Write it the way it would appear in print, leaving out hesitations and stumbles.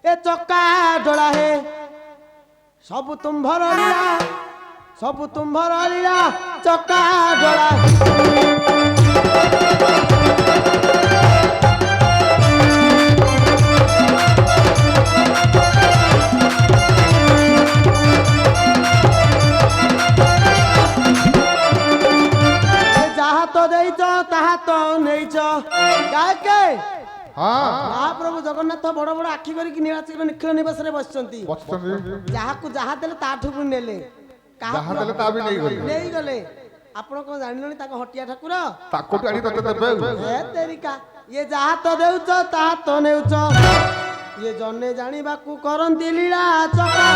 ए चक्का डोला हे सब तुम्भर लीला सब तुम्भर लीला चक्का डोला जहा तो देइछ ताहा तो नेइछ काके महाप्रभु जगन्नाथ बड़ बड़ आखि करिक नीलाचल निखिल निवास रे बसचंती जहाकू जहा देले ताठू भी नेले जहा देले ता भी नहीं गले आपण को जानिलनी ताको हटिया ठाकुर ताको टाडी तते देबे हे तेरिका ये जहा तो देउछ ताहा तो नेउछ ये जने जानिबा को करंती लीला चका